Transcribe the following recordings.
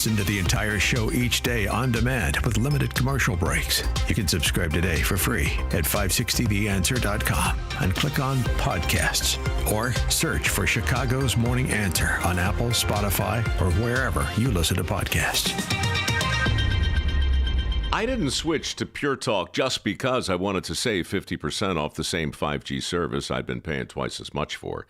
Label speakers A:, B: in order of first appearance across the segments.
A: Listen to the entire show each day on demand with limited commercial breaks. You can subscribe today for free at 560theanswer.com and click on podcasts or search for Chicago's Morning Answer on Apple, Spotify, or wherever you listen to podcasts.
B: I didn't switch to Pure Talk just because I wanted to save 50% off the same 5G service I'd been paying twice as much for.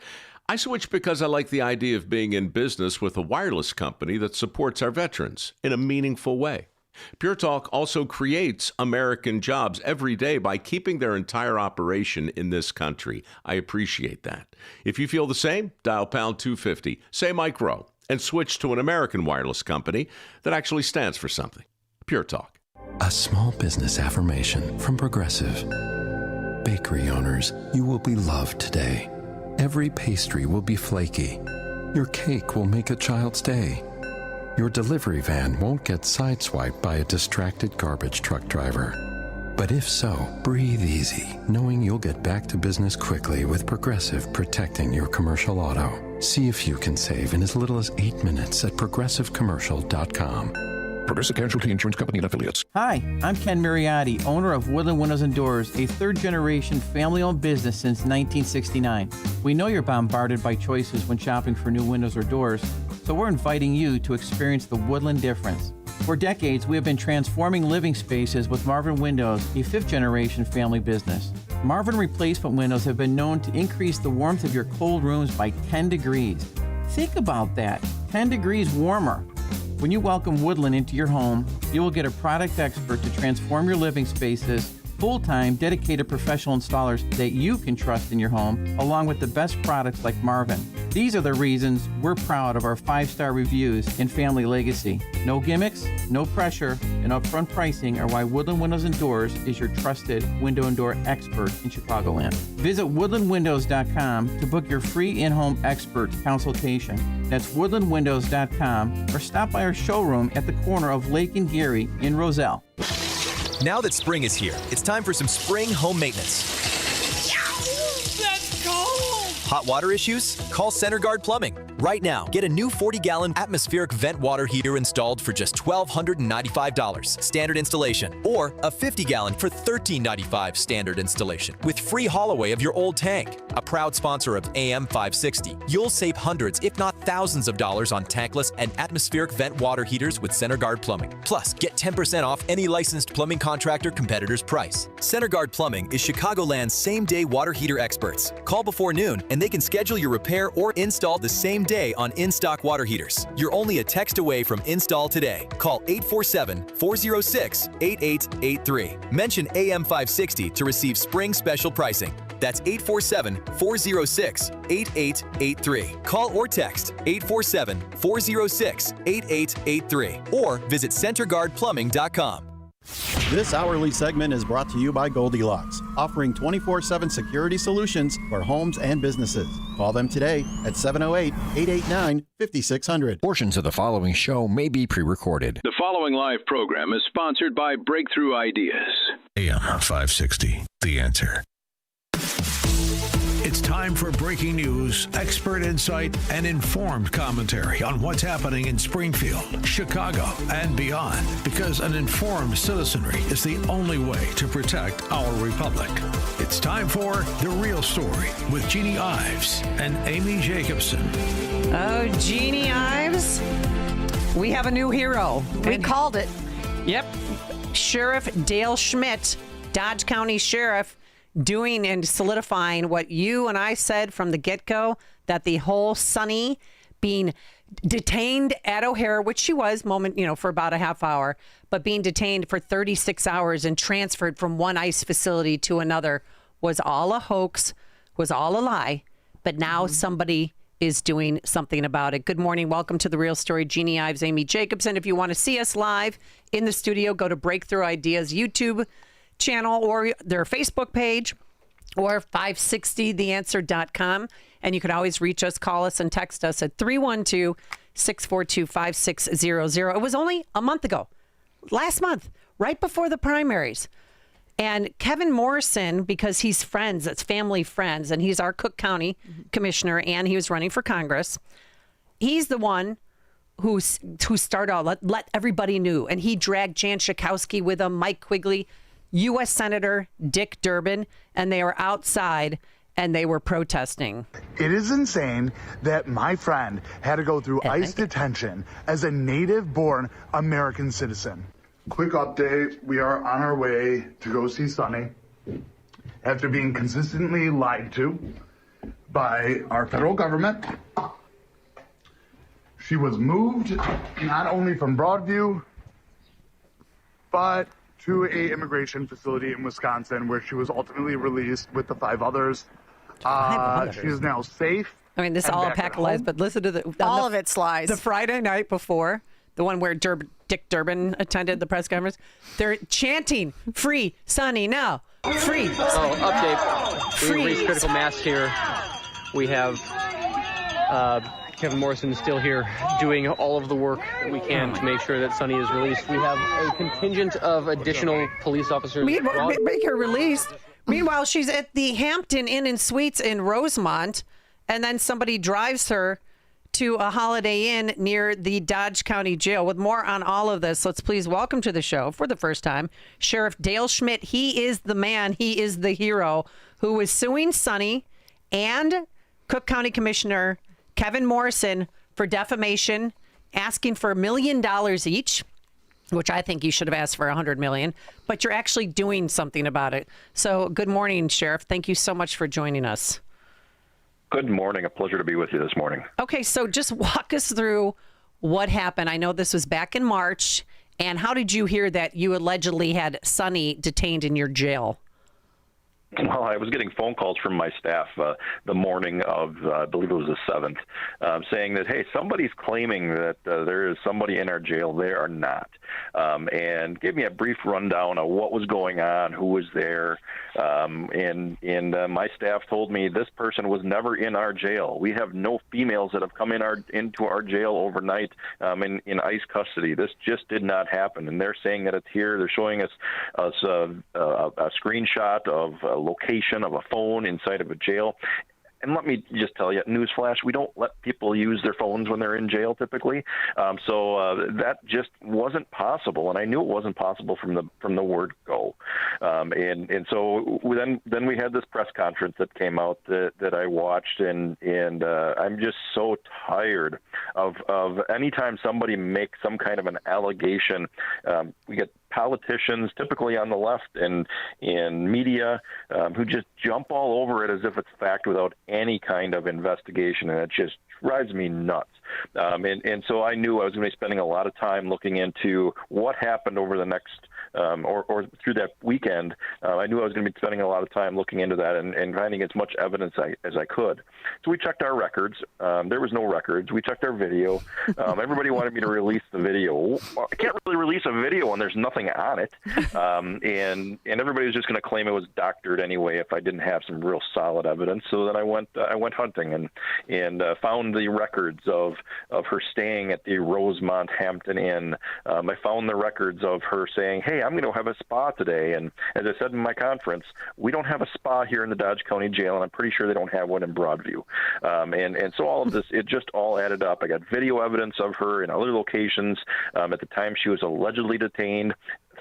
B: I switched because I like the idea of being in business with a wireless company that supports our veterans in a meaningful way. Pure Talk also creates American jobs every day by keeping their entire operation in this country. I appreciate that. If you feel the same, dial pound 250, say Mike Rowe, and switch to an American wireless company that actually stands for something. Pure Talk.
C: A small business affirmation from Progressive. Bakery owners, you will be loved today. Every pastry will be flaky. Your cake will make a child's day. Your delivery van won't get sideswiped by a distracted garbage truck driver. But if so, breathe easy, knowing you'll get back to business quickly with Progressive protecting your commercial auto. See if you can save in as little as 8 minutes at progressivecommercial.com.
D: Progressive Casualty Insurance Company and Affiliates.
E: Hi, I'm Ken Mariotti, owner of Woodland Windows and Doors, a third-generation family-owned business since 1969. We know you're bombarded by choices when shopping for new windows or doors, so we're inviting you to experience the Woodland difference. For decades, we have been transforming living spaces with Marvin Windows, a fifth-generation family business. Marvin replacement windows have been known to increase the warmth of your cold rooms by 10 degrees. Think about that, 10 degrees warmer. When you welcome Woodland into your home, you will get a product expert to transform your living spaces, full-time, dedicated professional installers that you can trust in your home, along with the best products like Marvin. These are the reasons we're proud of our 5-star reviews and family legacy. No gimmicks, no pressure, and upfront pricing are why Woodland Windows and Doors is your trusted window and door expert in Chicagoland. Visit woodlandwindows.com to book your free in-home expert consultation. That's woodlandwindows.com or stop by our showroom at the corner of Lake and Geary in Roselle.
F: Now that spring is here, it's time for some spring home maintenance.
G: That's cold!
F: Hot water issues? Call CenterGuard Plumbing. Right now, get a new 40-gallon atmospheric vent water heater installed for just $1,295 standard installation, or a 50-gallon for $1,395 standard installation with free haul away of your old tank. A proud sponsor of AM 560, you'll save hundreds, if not thousands of dollars on tankless and atmospheric vent water heaters with CenterGuard Plumbing. Plus, get 10% off any licensed plumbing contractor competitor's price. CenterGuard Plumbing is Chicagoland's same-day water heater experts. Call before noon and they can schedule your repair or install the same day on in-stock water heaters. You're only a text away from install today. Call 847-406-8883. Mention AM 560 to receive spring special pricing. That's 847-406-8883. Call or text 847-406-8883 or visit centerguardplumbing.com.
H: This hourly segment is brought to you by Goldilocks, offering 24/7 security solutions for homes and businesses. Call them today at 708-889-5600.
D: Portions of the following show may be pre-recorded.
I: The following live program is sponsored by Breakthrough Ideas.
A: AM 560, The Answer. It's time for breaking news, expert insight, and informed commentary on what's happening in Springfield, Chicago, and beyond. Because an informed citizenry is the only way to protect our republic. It's time for The Real Story with Jeanne Ives and Amy Jacobson.
J: Oh, Jeanne Ives. We have a new hero.
G: We called it.
J: Yep. Sheriff Dale Schmidt, Dodge County Sheriff, doing and solidifying what you and I said from the get-go, that the whole Sunny being detained at O'Hare, which she was for about a half hour, but being detained for 36 hours and transferred from one ICE facility to another was all a hoax, was all a lie. But now somebody is doing something about it. Good morning. Welcome to The Real Story. Jeanne Ives, Amy Jacobson. If you want to see us live in the studio, go to Breakthrough Ideas YouTube channel or their Facebook page or 560theanswer.com. And you can always reach us, call us, and text us at 312-642-5600. It was only a month ago, last month, right before the primaries. And Kevin Morrison, because he's friends, it's family friends, and he's our Cook County commissioner, and he was running for Congress. He's the one who started all, let everybody knew. And he dragged Jan Schakowsky with him, Mike Quigley, U.S. Senator Dick Durbin, and they were outside and they were protesting.
G: It is insane that my friend had to go through ICE detention as a native-born American citizen. Quick update, we are on our way to go see Sunny after being consistently lied to by our federal government. She was moved not only from Broadview, but to a immigration facility in Wisconsin where she was ultimately released with the 5 others. She is now safe.
J: I mean, this is all a pack of lies, but listen to
K: all of it's lies.
J: The Friday night before, the one where Dick Durbin attended the press conference, they're chanting, "Free Sunny now, free."
L: Oh, update.
J: Free.
L: We reached critical mass here. We have Kevin Morrison is still here doing all of the work that we can to make sure that Sunny is released. We have a contingent of additional police officers.
J: Make her released. Meanwhile, she's at the Hampton Inn and Suites in Rosemont, and then somebody drives her to a Holiday Inn near the Dodge County Jail. With more on all of this, let's please welcome to the show for the first time, Sheriff Dale Schmidt. He is the man, he is the hero who is suing Sunny and Cook County Commissioner Kevin Morrison for defamation, asking for $1 million each, which I think you should have asked for $100 million, but you're actually doing something about it. So good morning, Sheriff. Thank you so much for joining us.
M: Good morning. A pleasure to be with you this morning.
J: Okay, so just walk us through what happened. I know this was back in March, and how did you hear that you allegedly had Sunny detained in your jail?
M: Well, I was getting phone calls from my staff the morning of, I believe it was the 7th, saying that, hey, somebody's claiming that there is somebody in our jail. They are not. And gave me a brief rundown of what was going on, who was there. And my staff told me this person was never in our jail. We have no females that have come into our jail overnight in ICE custody. This just did not happen. And they're saying that it's here. They're showing us a screenshot of location of a phone inside of a jail. And let me just tell you, newsflash, we don't let people use their phones when they're in jail typically. So that just wasn't possible. And I knew it wasn't possible from the word go. And so then we had this press conference that came out that I watched, and I'm just so tired of anytime somebody makes some kind of an allegation. We get politicians, typically on the left and in media, who just jump all over it as if it's fact without any kind of investigation, and it just drives me nuts. And so I knew I was going to be spending a lot of time looking into what happened over the next or through that weekend. I knew I was going to be spending a lot of time looking into that and finding as much evidence as I could. So we checked our records. There was no records. We checked our video. Everybody wanted me to release the video. I can't really release a video when there's nothing on it. And everybody was just going to claim it was doctored anyway if I didn't have some real solid evidence. So then I went hunting and found the records of her staying at the Rosemont Hampton Inn. I found the records of her saying, hey, I'm going to have a spa today. And as I said in my conference, we don't have a spa here in the Dodge County Jail, and I'm pretty sure they don't have one in Broadview. And so all of this, it just all added up. I got video evidence of her in other locations at the time she was allegedly detained,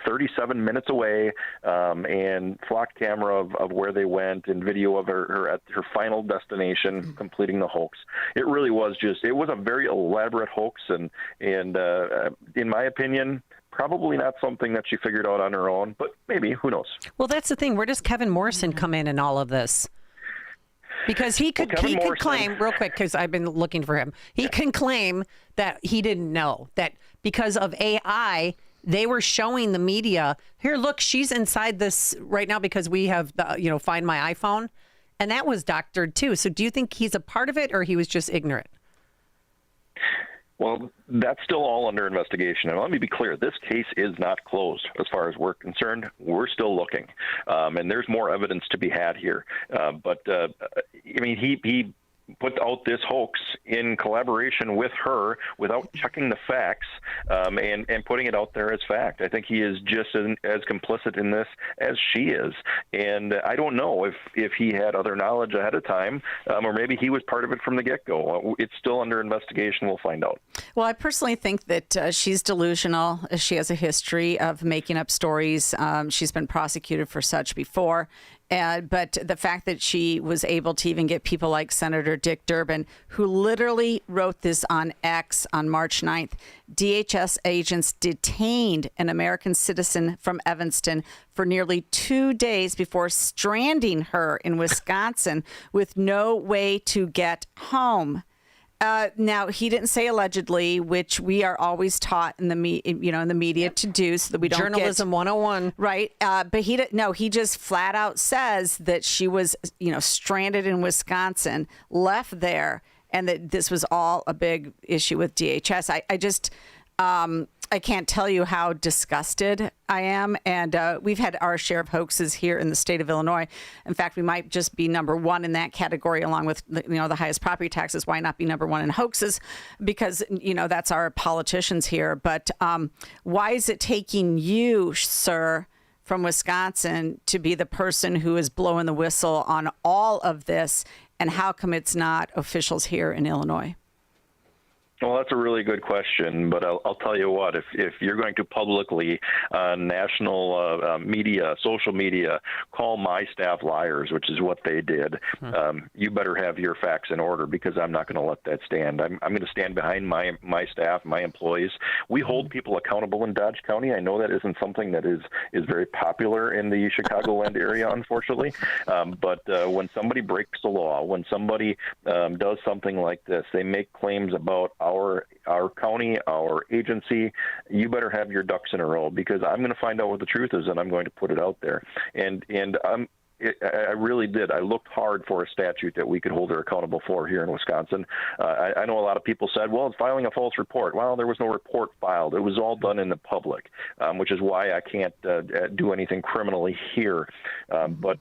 M: 37 minutes away, and flock camera of where they went, and video of her at her final destination completing the hoax. It really was it was a very elaborate hoax, and in my opinion, probably not something that she figured out on her own, but maybe, who knows?
J: Well, that's the thing. Where does Kevin Morrison come in all of this? Because he could claim, real quick, because I've been looking for him, he can claim that he didn't know, that because of AI, they were showing the media, here, look, she's inside this right now because we have, Find My iPhone. And that was doctored too. So do you think he's a part of it, or he was just ignorant?
M: Well, that's still all under investigation. And let me be clear, this case is not closed as far as we're concerned. We're still looking. And there's more evidence to be had here. But he put out this hoax in collaboration with her without checking the facts and putting it out there as fact. I think he is just as complicit in this as she is. And I don't know if he had other knowledge ahead of time or maybe he was part of it from the get-go. It's still under investigation. We'll find out.
K: Well, I personally think that she's delusional. She has a history of making up stories. She's been prosecuted for such before. But the fact that she was able to even get people like Senator Dick Durbin, who literally wrote this on X on March 9th, DHS agents detained an American citizen from Evanston for nearly 2 days before stranding her in Wisconsin with no way to get home. Now, he didn't say allegedly, which we are always taught in the media to do, so that we don't
J: Journalism 101.
K: Right. But he just flat out says that she was, stranded in Wisconsin, left there, and that this was all a big issue with DHS. I can't tell you how disgusted I am. And we've had our share of hoaxes here in the state of Illinois. In fact, we might just be number one in that category, along with the highest property taxes. Why not be number one in hoaxes? Because, that's our politicians here. But why is it taking you, sir, from Wisconsin to be the person who is blowing the whistle on all of this? And how come it's not officials here in Illinois?
M: Well, that's a really good question, but I'll tell you what, if you're going to publicly, national media, social media, call my staff liars, which is what they did, you better have your facts in order, because I'm not going to let that stand. I'm going to stand behind my staff, my employees. We hold people accountable in Dodge County. I know that isn't something that is very popular in the Chicagoland area, unfortunately, but when somebody breaks the law, when somebody does something like this, they make claims about our county, our agency, you better have your ducks in a row, because I'm going to find out what the truth is, and I'm going to put it out there. And I really did. I looked hard for a statute that we could hold her accountable for here in Wisconsin. I know a lot of people said, well, it's filing a false report. Well, there was no report filed. It was all done in the public, which is why I can't do anything criminally here. But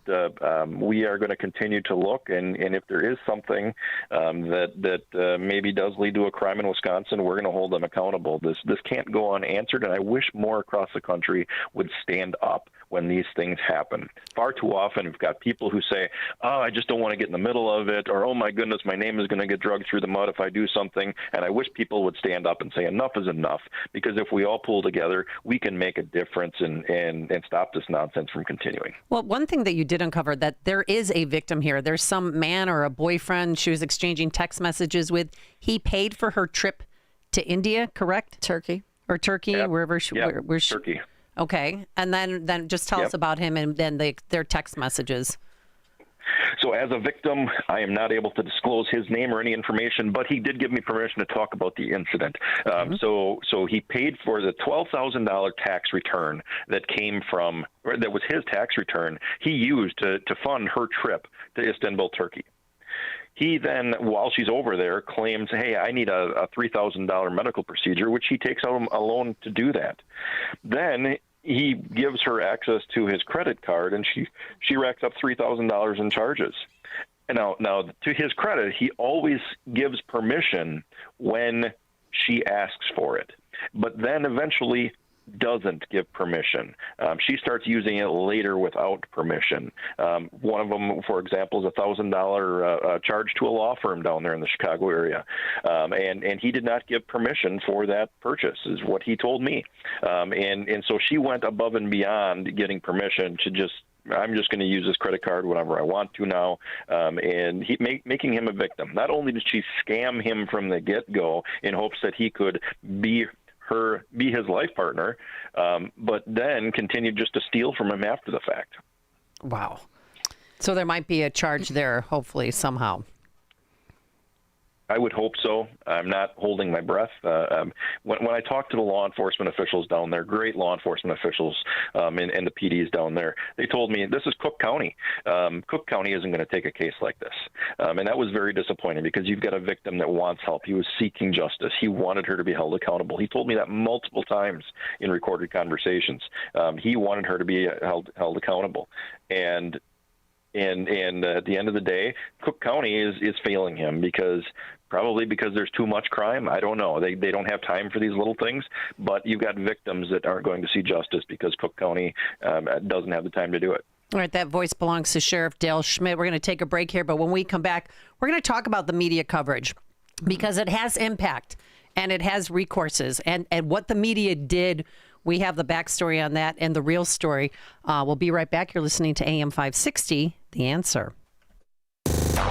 M: we are going to continue to look, and if there is something that maybe does lead to a crime in Wisconsin, we're going to hold them accountable. This can't go unanswered, and I wish more across the country would stand up when these things happen. Far too often we've got people who say, oh, I just don't want to get in the middle of it, or, oh my goodness, my name is going to get dragged through the mud if I do something. And I wish people would stand up and say enough is enough, because if we all pull together, we can make a difference and stop this nonsense from continuing.
J: Well, one thing that you did uncover, that there is a victim here. There's some man or a boyfriend she was exchanging text messages with. He paid for her trip to India, correct?
K: Turkey.
J: Or Turkey,
M: yep.
J: wherever she...
M: Yep.
J: Where she...
M: Turkey.
J: Okay, and then just tell us about him and then their text messages.
M: So as a victim, I am not able to disclose his name or any information, but he did give me permission to talk about the incident. So he paid for the $12,000 tax return that was his tax return, he used to fund her trip to Istanbul, Turkey. He then, while she's over there, claims, hey, I need a $3,000 medical procedure, which he takes out a loan to do that. Then he gives her access to his credit card, and she racks up $3,000 in charges. And now, to his credit, he always gives permission when she asks for it, but then eventually doesn't give permission. She starts using it later without permission. One of them, for example, is a $1,000 charge to a law firm down there in the Chicago area. And he did not give permission for that purchase, is what he told me. And so she went above and beyond getting permission to I'm just going to use this credit card whenever I want to now, and making him a victim. Not only did she scam him from the get-go in hopes that he could be his life partner, but then continued just to steal from him after the fact.
J: Wow. So there might be a charge there, hopefully, somehow.
M: I would hope so. I'm not holding my breath. When I talked to the law enforcement officials down there, great law enforcement officials and the PDs down there, they told me this is Cook County. Cook County isn't going to take a case like this. And that was very disappointing, because you've got a victim that wants help. He was seeking justice. He wanted her to be held accountable. He told me that multiple times in recorded conversations. He wanted her to be held accountable. And And at the end of the day, Cook County is failing him probably because there's too much crime. I don't know. They don't have time for these little things, but you've got victims that aren't going to see justice because Cook County doesn't have the time to do it.
J: All right, that voice belongs to Sheriff Dale Schmidt. We're going to take a break here, but when we come back, we're going to talk about the media coverage because it has impact and it has recourses. And what the media did, we have the backstory on that and the real story. We'll be right back. You're listening to AM 560, The Answer.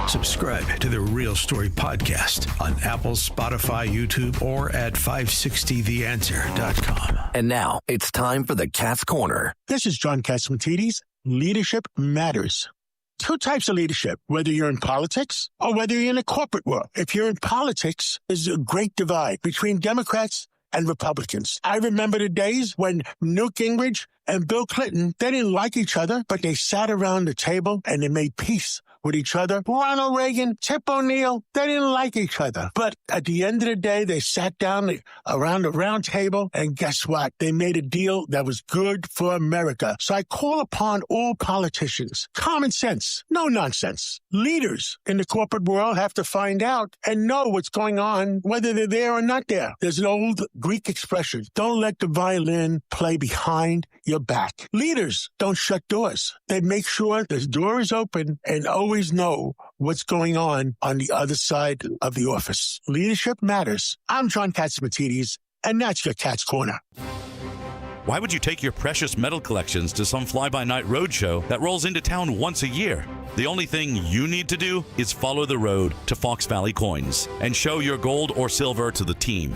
A: Subscribe to the Real Story podcast on Apple, Spotify, YouTube, or at 560theanswer.com.
N: And now it's time for the Cat's Corner.
O: This is John Catsimatidis. Leadership matters. Two types of leadership, whether you're in politics or whether you're in the corporate world. If you're in politics, there's a great divide between Democrats and Republicans. I remember the days when Newt Gingrich and Bill Clinton, they didn't like each other, but they sat around the table and they made peace with each other. Ronald Reagan, Tip O'Neill, they didn't like each other. But at the end of the day, they sat down around the round table, and guess what? They made a deal that was good for America. So I call upon all politicians, common sense, no nonsense. Leaders in the corporate world have to find out and know what's going on, whether they're there or not there. There's an old Greek expression, don't let the violin play behind your back. Leaders don't shut doors. They make sure the door is open and always know what's going on the other side of the office. Leadership matters. I'm John Catsimatidis, and that's your Cat's Corner.
P: Why would you take your precious metal collections to some fly-by-night roadshow that rolls into town once a year? The only thing you need to do is follow the road to Fox Valley Coins and show your gold or silver to the team.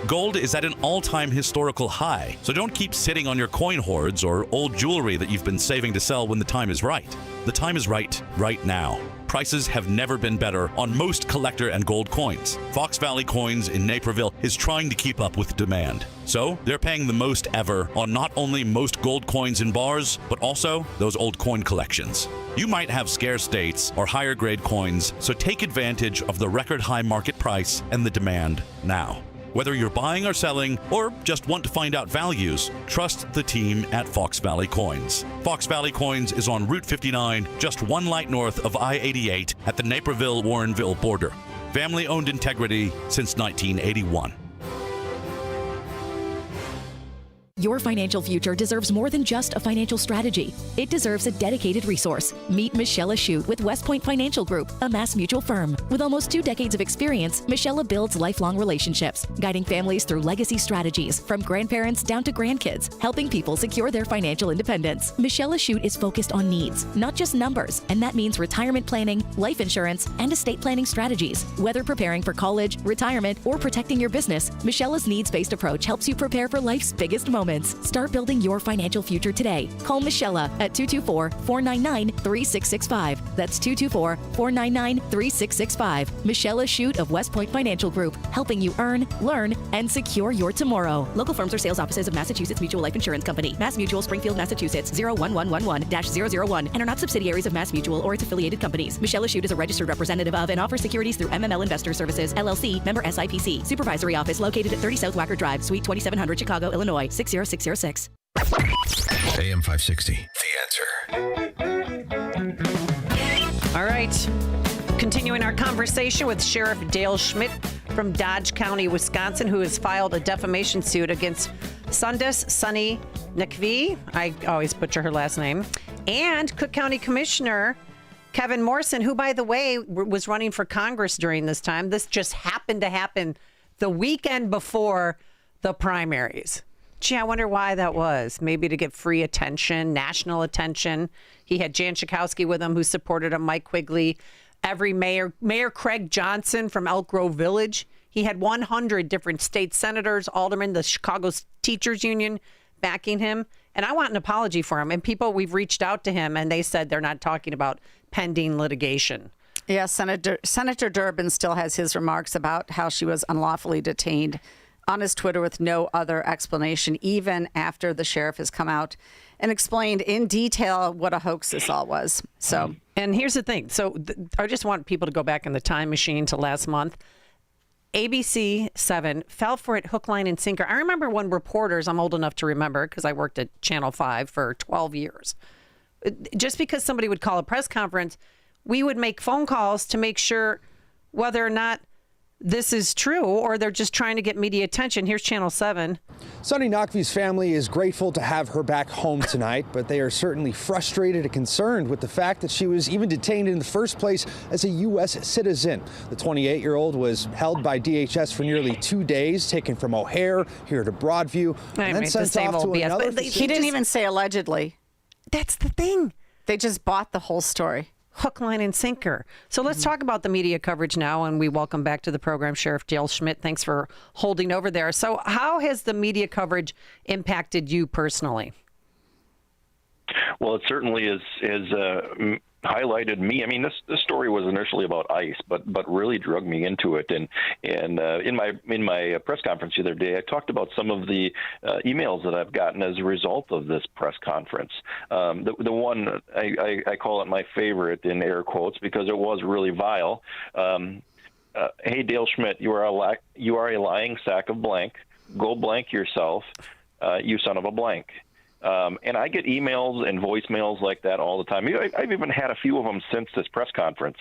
P: Gold is at an all-time historical high, so don't keep sitting on your coin hoards or old jewelry that you've been saving to sell when the time is right. The time is right now. Prices have never been better on most collector and gold coins. Fox Valley Coins in Naperville is trying to keep up with demand. So they're paying the most ever on not only most gold coins in bars, but also those old coin collections. You might have scarce dates or higher grade coins, so take advantage of the record high market price and the demand now. Whether you're buying or selling, or just want to find out values, trust the team at Fox Valley Coins. Fox Valley Coins is on Route 59, just one light north of I-88 at the Naperville-Warrenville border. Family-owned integrity since 1981.
Q: Your financial future deserves more than just a financial strategy. It deserves a dedicated resource. Meet Michelle Ashute with West Point Financial Group, a Mass Mutual firm. With almost 2 decades of experience, Michelle builds lifelong relationships, guiding families through legacy strategies, from grandparents down to grandkids, helping people secure their financial independence. Michelle Ashute is focused on needs, not just numbers, and that means retirement planning, life insurance, and estate planning strategies. Whether preparing for college, retirement, or protecting your business, Michelle's needs-based approach helps you prepare for life's biggest moments. Start building your financial future today. Call Michelle at 224-499-3665. That's 224-499-3665. Michelle Ashute of West Point Financial Group, helping you earn, learn, and secure your tomorrow. Local firms or sales offices of Massachusetts Mutual Life Insurance Company, Mass Mutual, Springfield, Massachusetts, 01111-001, and are not subsidiaries of Mass Mutual or its affiliated companies. Michelle Ashute is a registered representative of and offers securities through MML Investor Services, LLC, member SIPC. Supervisory office located at 30 South Wacker Drive, Suite 2700, Chicago, Illinois, 60606.
A: AM 560, The
J: Answer. All right. Continuing our conversation with Sheriff Dale Schmidt from Dodge County, Wisconsin, who has filed a defamation suit against Sunny Naqvi, I always butcher her last name, and Cook County Commissioner Kevin Morrison, who, by the way, was running for Congress during this time. This just happened to happen the weekend before the primaries. Gee, I wonder why that was. Maybe to get free attention, national attention. He had Jan Schakowsky with him, who supported him, Mike Quigley, every Mayor Craig Johnson from Elk Grove Village. He had 100 different state senators, aldermen, the Chicago Teachers Union backing him. And I want an apology for him. And people, we've reached out to him, and they said they're not talking about pending litigation.
K: Yeah, Senator Durbin still has his remarks about how she was unlawfully detained on his Twitter with no other explanation, even after the sheriff has come out and explained in detail what a hoax this all was. So,
J: and here's the thing. So I just want people to go back in the time machine to last month. ABC 7 fell for it hook, line, and sinker. I remember when reporters, I'm old enough to remember because I worked at Channel 5 for 12 years. just because somebody would call a press conference, we would make phone calls to make sure whether or not this is true or they're just trying to get media attention. Here's Channel 7.
R: Sunny Naqvi's family is grateful to have her back home tonight, but they are certainly frustrated and concerned with the fact that she was even detained in the first place as a U.S. citizen. The 28-year-old was held by DHS for nearly 2 days, taken from O'Hare here to Broadview, and then sent off to another.
K: He didn't even say allegedly.
J: That's the thing.
K: They just bought the whole story.
J: Hook, line, and sinker. So let's talk about the media coverage now, and we welcome back to the program Sheriff Dale Schmidt. Thanks for holding over there. So how has the media coverage impacted you personally?
M: Well, it certainly is highlighted me. I mean, this story was initially about ICE, but really drug me into it. And in my press conference the other day, I talked about some of the emails that I've gotten as a result of this press conference. The one I call it my favorite in air quotes because it was really vile. Hey, Dale Schmidt, you are a lying sack of blank. Go blank yourself, you son of a blank. And I get emails and voicemails like that all the time. I've even had a few of them since this press conference,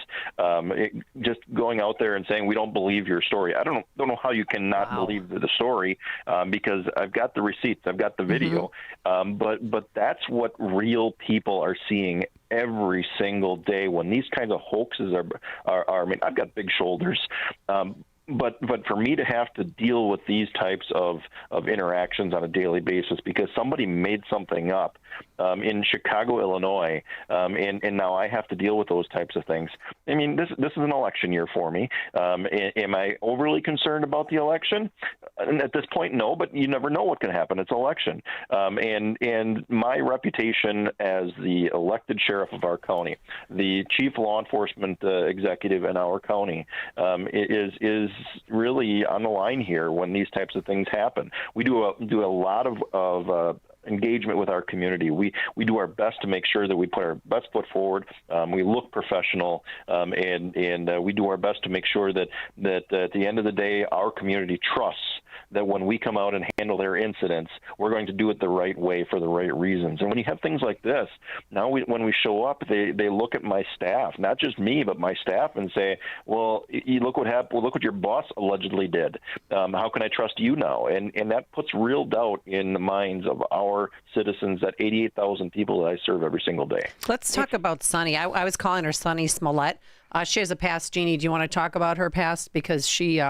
M: just going out there and saying, we don't believe your story. I don't know how you cannot believe the story because I've got the receipts, I've got the video. But that's what real people are seeing every single day when these kinds of hoaxes are I mean, I've got big shoulders. But for me to have to deal with these types of interactions on a daily basis because somebody made something up in Chicago, Illinois, and now I have to deal with those types of things. I mean, this is an election year for me. Am I overly concerned about the election? And at this point, no, but you never know what can happen. It's election. And my reputation as the elected sheriff of our county, the chief law enforcement executive in our county, is really on the line here when these types of things happen. We do a lot of engagement with our community. We do our best to make sure that we put our best foot forward. We look professional, and we do our best to make sure that at the end of the day, our community trusts that when we come out and handle their incidents, we're going to do it the right way for the right reasons. And when you have things like this, now when we show up, they look at my staff, not just me, but my staff, and say, well, you look what happened. Well, look what your boss allegedly did. How can I trust you now? And that puts real doubt in the minds of our citizens, that 88,000 people that I serve every single day.
J: Let's talk about Sunny. I was calling her Sunny Smollett. She has a past. Jeannie, do you want to talk about her past? Because she...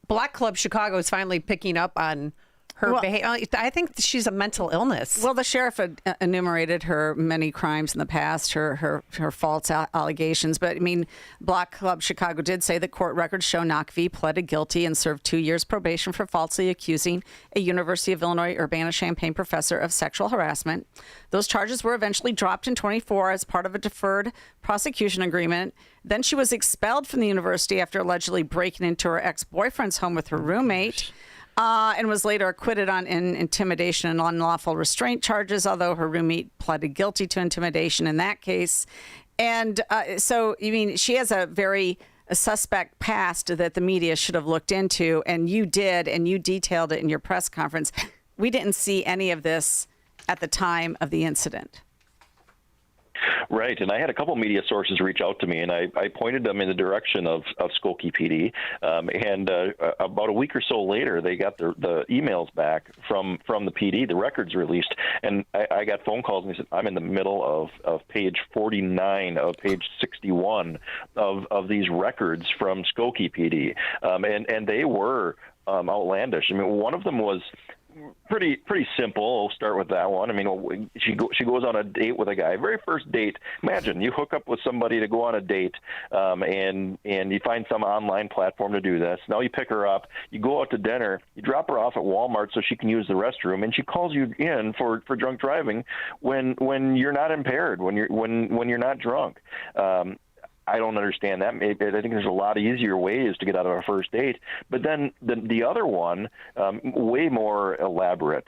J: Black Club Chicago is finally picking up on her behavior. I think she's a mental illness.
K: Well, the sheriff had enumerated her many crimes in the past, her false allegations. But, I mean, Black Club Chicago did say that court records show Naqvi pleaded guilty and served 2 years probation for falsely accusing a University of Illinois Urbana-Champaign professor of sexual harassment. Those charges were eventually dropped in 24 as part of a deferred prosecution agreement. Then she was expelled from the university after allegedly breaking into her ex-boyfriend's home with her roommate. And was later acquitted on intimidation and unlawful restraint charges, although her roommate pleaded guilty to intimidation in that case. And so, I mean, she has a very suspect past that the media should have looked into, and you did, and you detailed it in your press conference. We didn't see any of this at the time of the incident.
M: Right, and I had a couple media sources reach out to me, and I pointed them in the direction of Skokie PD. And about a week or so later, they got the emails back from the PD, the records released, and I got phone calls, and they said, I'm in the middle of page 49 of page 61 of these records from Skokie PD, and they were outlandish. I mean, one of them was pretty simple. I'll start with that one. I mean, she goes on a date with a guy. Very first date. Imagine you hook up with somebody to go on a date, and you find some online platform to do this. Now you pick her up. You go out to dinner. You drop her off at Walmart so she can use the restroom, and she calls you in for drunk driving when you're not impaired, when you're not drunk. I don't understand that. Maybe I think there's a lot of easier ways to get out of a first date. But then the other one, way more elaborate.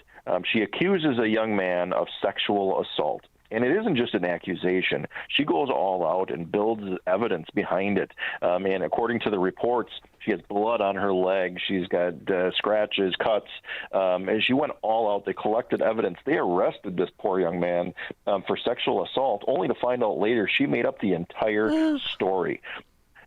M: She accuses a young man of sexual assault. And it isn't just an accusation. She goes all out and builds evidence behind it. And according to the reports, she has blood on her leg. She's got scratches, cuts. And she went all out. They collected evidence. They arrested this poor young man for sexual assault, only to find out later she made up the entire story.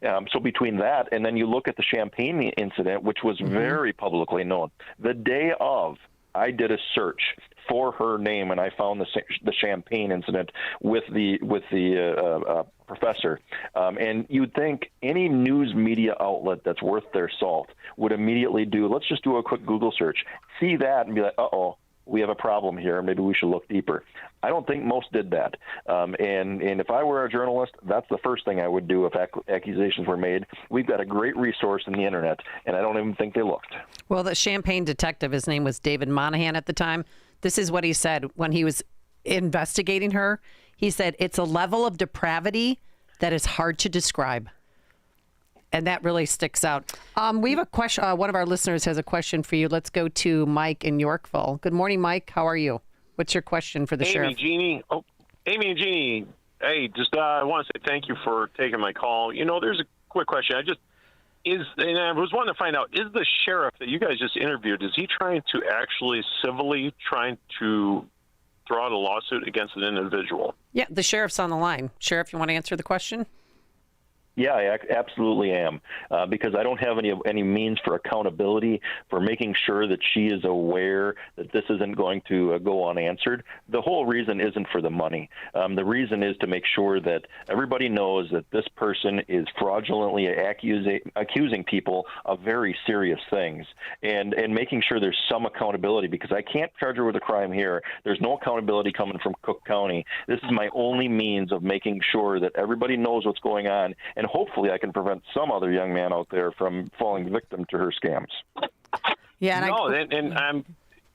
M: So between that and then you look at the Champaign incident, which was very publicly known. The day of, I did a search for her name, and I found the Champaign incident with the professor. And you'd think any news media outlet that's worth their salt would immediately let's just do a quick Google search, see that, and be like, uh-oh, we have a problem here. Maybe we should look deeper. I don't think most did that. And if I were a journalist, that's the first thing I would do if accusations were made. We've got a great resource in the internet, and I don't even think they looked.
J: Well, the Champaign detective, his name was David Monahan at the time. This is what he said when he was investigating her. He said, it's a level of depravity that is hard to describe. And that really sticks out. We have a question. One of our listeners has a question for you. Let's go to Mike in Yorkville. Good morning, Mike. How are you? What's your question for the sheriff?
S: Amy and Jeannie. Hey, just I want to say thank you for taking my call. There's a quick question. And I was wanting to find out, is the sheriff that you guys just interviewed, is he trying to actually civilly trying to throw out a lawsuit against an individual?
J: Yeah, the sheriff's on the line. Sheriff, you want to answer the question?
M: Yeah, I absolutely am, because I don't have any means for accountability, for making sure that she is aware that this isn't going to go unanswered. The whole reason isn't for the money. The reason is to make sure that everybody knows that this person is fraudulently accusing people of very serious things, and making sure there's some accountability, because I can't charge her with a crime here. There's no accountability coming from Cook County. This is my only means of making sure that everybody knows what's going on, and hopefully I can prevent some other young man out there from falling victim to her scams.
J: Yeah,
S: and I'm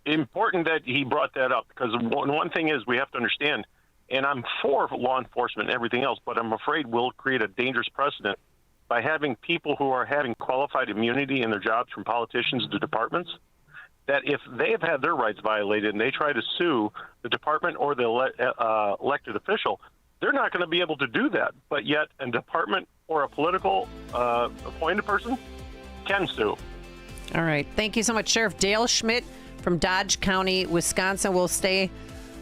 S: important that he brought that up, because one thing is we have to understand, and I'm for law enforcement and everything else, but I'm afraid we'll create a dangerous precedent by having people who are having qualified immunity in their jobs from politicians to departments, that if they have had their rights violated and they try to sue the department or the elected official, they're not going to be able to do that. But yet a department or a political appointed person can sue.
J: All right. Thank you so much, Sheriff Dale Schmidt from Dodge County, Wisconsin. We'll stay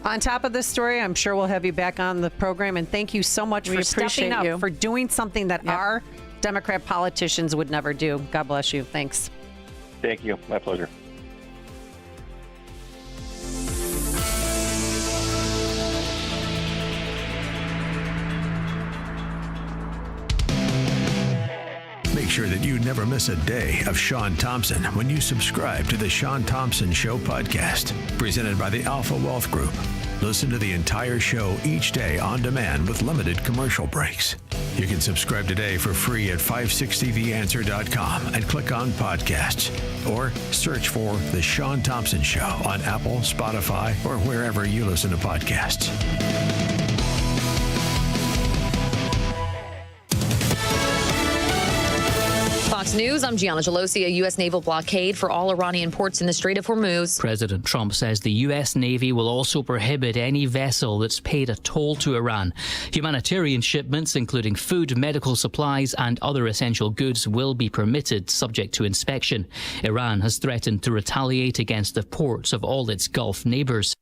J: on top of this story. I'm sure we'll have you back on the program. And thank you so much for stepping up, for doing something that our Democrat politicians would never do. God bless you. Thanks.
M: Thank you. My pleasure.
A: Make sure that you never miss a day of Sean Thompson when you subscribe to the Sean Thompson Show podcast, presented by the Alpha Wealth Group. Listen to the entire show each day on demand with limited commercial breaks. You can subscribe today for free at 560theanswer.com and click on podcasts, or search for The Sean Thompson Show on Apple, Spotify, or wherever you listen to podcasts.
T: Fox News, I'm Gianna Gelosi. A U.S. naval blockade for all Iranian ports in the Strait of Hormuz.
U: President Trump says the U.S. Navy will also prohibit any vessel that's paid a toll to Iran. Humanitarian shipments, including food, medical supplies and other essential goods, will be permitted, subject to inspection. Iran has threatened to retaliate against the ports of all its Gulf neighbors.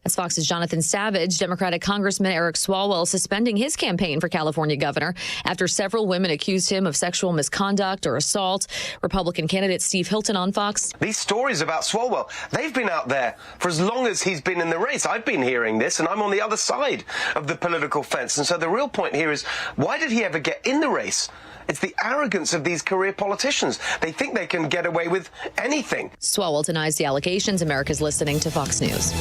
T: As Fox's Jonathan Savage, Democratic Congressman Eric Swalwell suspending his campaign for California governor after several women accused him of sexual misconduct or assault. Republican candidate Steve Hilton on Fox.
V: These stories about Swalwell, they've been out there for as long as he's been in the race. I've been hearing this, and I'm on the other side of the political fence. And so the real point here is, why did he ever get in the race? It's the arrogance of these career politicians. They think they can get away with anything.
T: Swalwell denies the allegations. America's listening to Fox News.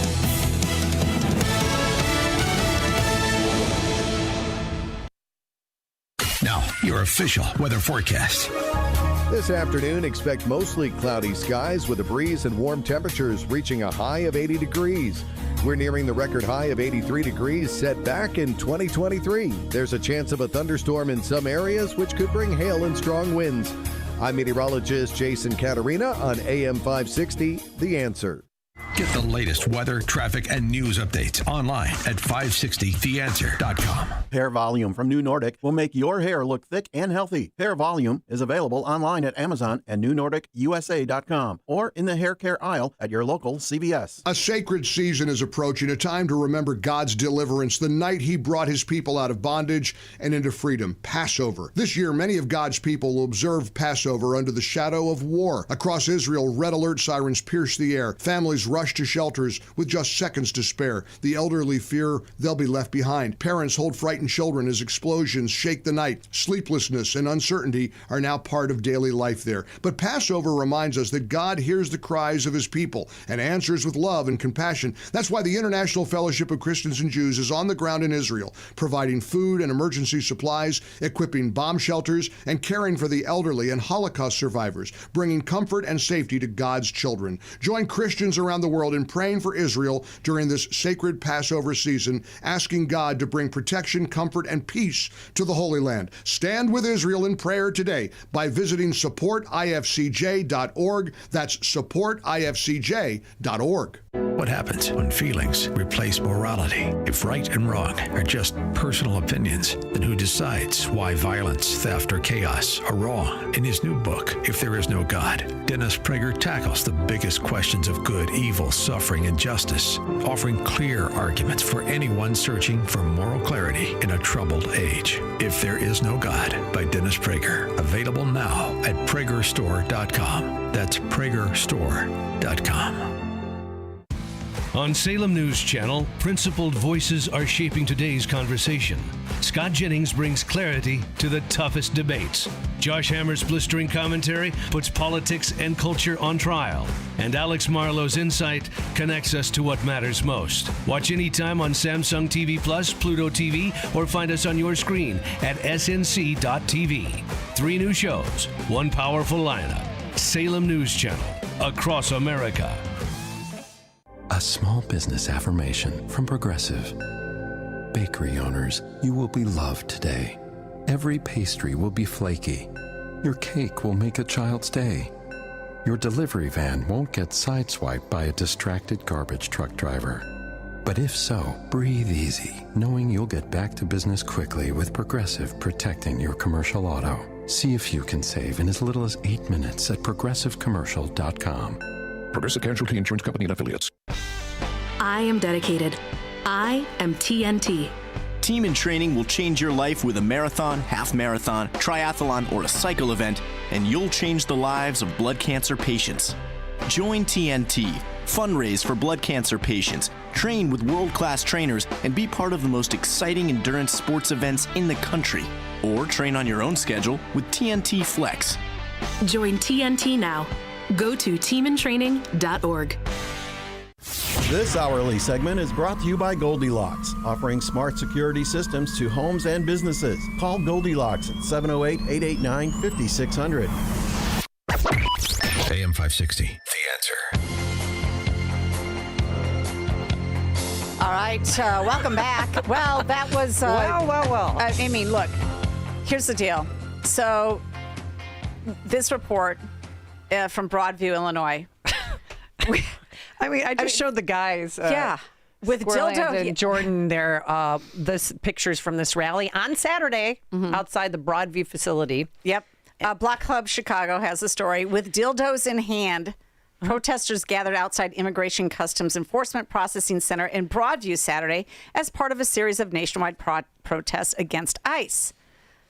A: Now, your official weather forecast.
W: This afternoon, expect mostly cloudy skies with a breeze and warm temperatures reaching a high of 80 degrees. We're nearing the record high of 83 degrees set back in 2023. There's a chance of a thunderstorm in some areas, which could bring hail and strong winds. I'm meteorologist Jason Caterina on AM 560, The Answer.
A: Get the latest weather, traffic, and news updates online at 560theanswer.com.
H: Hair Volume from New Nordic will make your hair look thick and healthy. Hair Volume is available online at Amazon and newnordicusa.com or in the hair care aisle at your local CVS.
B: A sacred season is approaching, a time to remember God's deliverance, the night he brought his people out of bondage and into freedom, Passover. This year, many of God's people will observe Passover under the shadow of war. Across Israel, red alert sirens pierce the air. Families rush to shelters with just seconds to spare. The elderly fear they'll be left behind. Parents hold frightened children as explosions shake the night. Sleeplessness and uncertainty are now part of daily life there. But Passover reminds us that God hears the cries of his people and answers with love and compassion. That's why the International Fellowship of Christians and Jews is on the ground in Israel, providing food and emergency supplies, equipping bomb shelters, and caring for the elderly and Holocaust survivors, bringing comfort and safety to God's children. Join Christians around the world in praying for Israel during this sacred Passover season, asking God to bring protection, comfort, and peace to the Holy Land. Stand with Israel in prayer today by visiting supportifcj.org. That's supportifcj.org.
A: What happens when feelings replace morality? If right and wrong are just personal opinions, then who decides why violence, theft, or chaos are wrong? In his new book, If There Is No God, Dennis Prager tackles the biggest questions of good, evil, suffering, and justice, offering clear arguments for anyone searching for moral clarity in a troubled age. If There Is No God by Dennis Prager. Available now at pragerstore.com. That's pragerstore.com.
C: On Salem News Channel, principled voices are shaping today's conversation. Scott Jennings brings clarity to the toughest debates. Josh Hammer's blistering commentary puts politics and culture on trial. And Alex Marlowe's insight connects us to what matters most. Watch anytime on Samsung TV Plus, Pluto TV, or find us on your screen at snc.tv. 3 new shows, 1 powerful lineup. Salem News Channel, across America.
E: A small business affirmation from Progressive. Bakery owners, you will be loved today. Every pastry will be flaky. Your cake will make a child's day. Your delivery van won't get sideswiped by a distracted garbage truck driver. But if so, breathe easy, knowing you'll get back to business quickly with Progressive protecting your commercial auto. See if you can save in as little as 8 minutes at progressivecommercial.com.
D: Progressive Casualty Insurance Company and Affiliates.
X: I am dedicated. I am TNT.
Y: Team in Training will change your life with a marathon, half marathon, triathlon, or a cycle event, and you'll change the lives of blood cancer patients. Join TNT, fundraise for blood cancer patients, train with world-class trainers, and be part of the most exciting endurance sports events in the country. Or train on your own schedule with TNT Flex.
X: Join TNT now. Go to teamintraining.org.
H: This hourly segment is brought to you by Goldilocks, offering smart security systems to homes and businesses. Call Goldilocks at 708-889-5600.
A: AM 560, The Answer.
K: All right, welcome back. Well, that was...
J: well.
K: I mean, look, here's the deal. So, this report from Broadview, Illinois...
J: I just showed the guys.
K: With dildo
J: and Jordan there. This pictures from this rally on Saturday outside the Broadview facility.
K: Yep. Block Club Chicago has the story. With dildos in hand, protesters gathered outside Immigration Customs Enforcement Processing Center in Broadview Saturday as part of a series of nationwide protests against ICE,